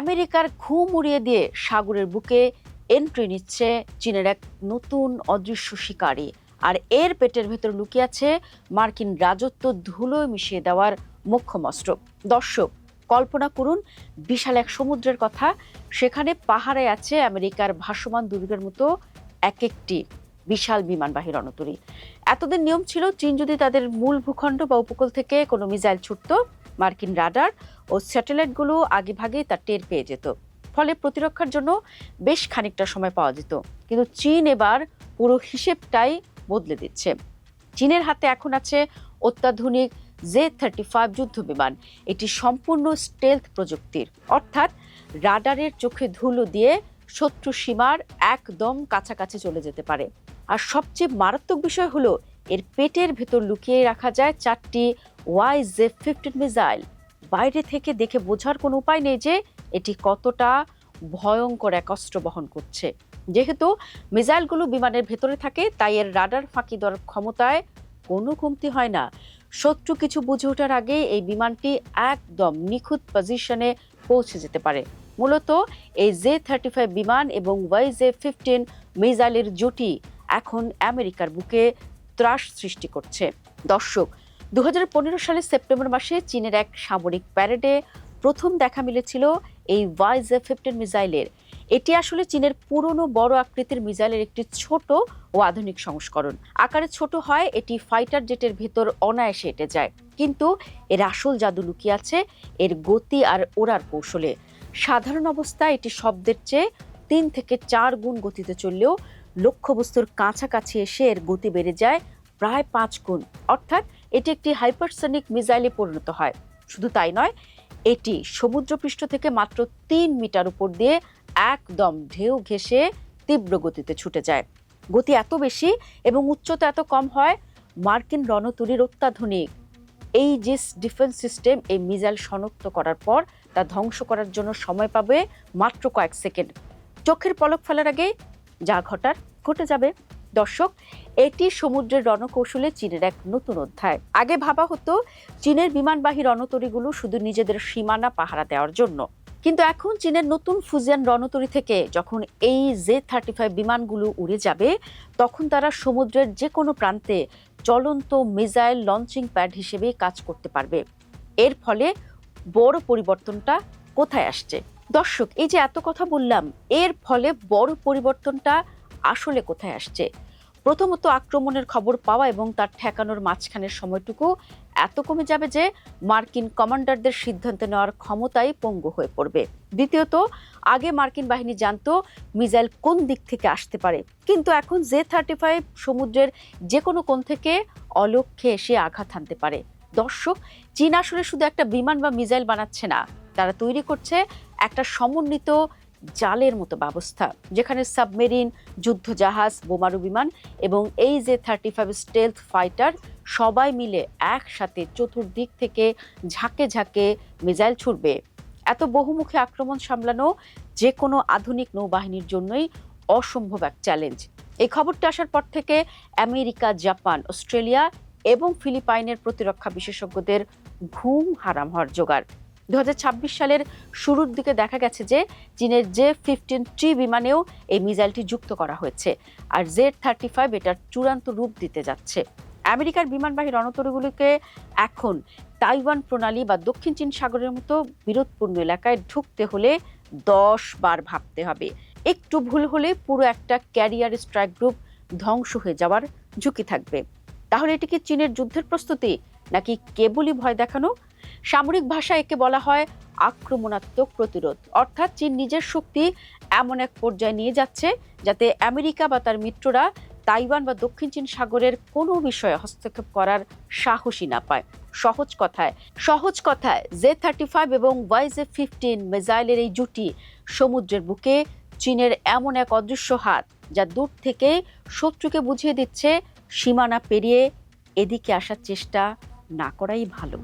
আমেরিকার ঘুম উড়িয়ে দিয়ে সাগরের বুকে এন্ট্রি নিচ্ছে চীনের এক নতুন অদৃশ্য শিকারী। আর এর পেটের ভেতর লুকিয়ে আছে মার্কিন রাজত্ব ধুলোয় মিশিয়ে দেওয়ার মোক্ষম অস্ত্র। দর্শক, কল্পনা করুন বিশাল এক সমুদ্রের কথা, সেখানে পাহারায় আছে আমেরিকার ভাসমান দুর্গের মতো এক একটি বিশাল বিমানবাহী রণতরী। এতদিন নিয়ম ছিল, চীন যদি তাদের মূল ভূখণ্ড বা উপকূল থেকে কোনো মিসাইল ছুটত, মার্কিন রাডার ও স্যাটেলাইটগুলো আগেভাগেই তা টের পেয়ে যেত। ফলে প্রতিরক্ষার জন্য বেশ খানিকটা সময় পাওয়া যেত। কিন্তু চীন এবার পুরো হিসেবটাই বদলে দিচ্ছে। চীনের হাতে এখন আছে অত্যাধুনিক J-35 যুদ্ধ বিমান। এটি সম্পূর্ণ স্টেলথ প্রযুক্তির, অর্থাৎ রাডারের চোখে ধুলো দিয়ে শত্রু সীমার একদম কাছাকাছি চলে যেতে পারে। আর সবচেয়ে মারাত্মক বিষয় হলো, এর পেটের ভেতর লুকিয়ে রাখা যায় 4টি YJ-15 মিসাইল। বাইরে থেকে দেখে বোঝার কোনো উপায় নেই যে এটি কতটা ভয়ঙ্কর এক অস্ত্র বহন করছে। যেহেতু মিসাইলগুলো বিমানের ভেতরে থাকে, তাই এর রাডার ফাঁকি দেওয়ার ক্ষমতায় কোনো কমতি হয় না। শত্রু কিছু বুঝে ওঠার আগে এই বিমানটি একদম নিখুঁত পজিশনে পৌঁছে যেতে পারে। মূলত এই J-35 বিমান এবং YJ-15 মিসাইলের জুটি এখন আমেরিকার বুকে ত্রাস সৃষ্টি করছে। দর্শক, 2015 সালের সেপ্টেম্বর মাসে চীনের এক সামরিক প্যারেডে প্রথম দেখা মিলেছিল এই YJ-15 মিসাইলের। এটি আসলে চীনের পুরনো বড় আকৃতির মিসাইলের একটি ছোট ও আধুনিক সংস্করণ। আকারে ছোট হয়, এটি ফাইটার জেটের ভেতর অনায়াসে এঁটে যায়। কিন্তু এর আসল জাদু লুকিয়ে আছে এর গতি আর ওড়ার কৌশলে। সাধারণ অবস্থায় এটি শব্দের চেয়ে 3 থেকে 4 গুণ গতিতে চললেও লক্ষ্যবস্তুর কাছাকাছি এসে এর গতি বেড়ে যায় প্রায় 5 গুণ। অর্থাৎ এটি একটি হাইপারসনিক মিসাইলে পরিণত হয়। শুধু তাই নয়, এটি সমুদ্রপৃষ্ঠ থেকে মাত্র 3 মিটার উপর দিয়ে একদম ঢেউ ঘেঁষে তীব্র গতিতে ছুটে যায়। গতি এত বেশি এবং উচ্চতা এত কম হয়, মার্কিন রণতরীর অত্যাধুনিক এইজিস ডিফেন্স সিস্টেম এই মিসাইল শনাক্ত করার পর তা ধ্বংস করার জন্য সময় পাবে মাত্র কয়েক সেকেন্ড। চোখের পলক ফেলার আগে যা ঘটার ঘটে যাবে। দর্শক, এটি সমুদ্রের রণকৌশলে চীনের এক নতুন অধ্যায়। আগে ভাবা হতো চীনের বিমানবাহী রণতরীগুলো শুধু নিজেদের সীমানা পাহারা দেওয়ার জন্য, কিন্তু এখন চীনের নতুন ফুজিয়ান রণতরী থেকে যখন এই J-35 বিমানগুলো উড়ে যাবে, তখন তারা সমুদ্রের যে কোনো প্রান্তে চলন্ত মিসাইল লঞ্চিং প্যাড হিসেবে কাজ করতে পারবে। এর ফলে বড় পরিবর্তনটা কোথায় আসছে? দর্শক, এই যে এত কথা বললাম, এর ফলে বড় পরিবর্তনটা আসলে কোথায় আসছে? প্রথমত, আক্রমণের খবর পাওয়া এবং তার ঠেকানোর মাঝখানের সময়টুকু এত কমে যাবে যে মার্কিন কমান্ডারদের সিদ্ধান্ত নেওয়ার ক্ষমতাই পঙ্গু হয়ে পড়বে। দ্বিতীয়ত, আগে মার্কিন বাহিনী জানতো মিসাইল কোন দিক থেকে আসতে পারে, কিন্তু এখন J-35 সমুদ্রের যে কোনো কোণ থেকে অলক্ষ্যে এসে আঘাত হানতে পারে। দর্শক, চীন আসলে শুধু একটা বিমান বা মিসাইল বানাচ্ছে না, তারা তৈরি করছে একটা সমন্বিত জালের মতো ব্যবস্থা, যেখানে সাবমেরিন, যুদ্ধজাহাজ, বোমারু বিমান এবং এই J-35 স্টেলথ ফাইটার সবাই মিলে একসাথে চতুর্দিক থেকে ঝাঁকে ঝাঁকে মিসাইল ছুড়বে। এত বহুমুখী আক্রমণ সামলানো যে কোনো আধুনিক নৌবাহিনীর জন্যই অসম্ভব এক চ্যালেঞ্জ। এই খবরটা আসার পর থেকে আমেরিকা, জাপান, অস্ট্রেলিয়া এবং ফিলিপাইনের প্রতিরক্ষা বিশেষজ্ঞদের ঘুম হারাম হওয়ার জোগাড়। 2026 সালের শুরুর দিকে দেখা গেছে যে চীনের J-15T বিমানেও এই মিসাইলটি যুক্ত করা হয়েছে, আর J-35 এটার চূড়ান্ত রূপ দিতে যাচ্ছে। আমেরিকার বিমানবাহী রণতরীগুলিকে এখন তাইওয়ান প্রণালী বা দক্ষিণ চীন সাগরের মতো বিরোধপূর্ণ এলাকায় ঢুকতে হলে 10 বার ভাবতে হবে। একটু ভুল হলে পুরো একটা ক্যারিয়ার স্ট্রাইক গ্রুপ ধ্বংস হয়ে যাওয়ার ঝুঁকি থাকবে। তাহলে এটি কি চীনের যুদ্ধের প্রস্তুতি, নাকি কেবলই ভয় দেখানো? সামরিক ভাষায় একে বলা হয় আক্রমণাত্মক প্রতিরোধ। অর্থাৎ চীন নিজের শক্তি এমন এক পর্যায়ে নিয়ে যাচ্ছে যাতে আমেরিকা বা তার মিত্ররা তাইওয়ান বা দক্ষিণ চীন সাগরের কোনো বিষয়ে হস্তক্ষেপ করার সাহসই না পায়। সহজ কথায় J-35 এবং YJ-15 মিসাইলের এই জুটি সমুদ্রের বুকে চীনের এমন এক অদৃশ্য হাত, যা দূর থেকে শত্রুকে বুঝিয়ে দিচ্ছে সীমানা পেরিয়ে এদিকে আসার চেষ্টা না করাই ভালো।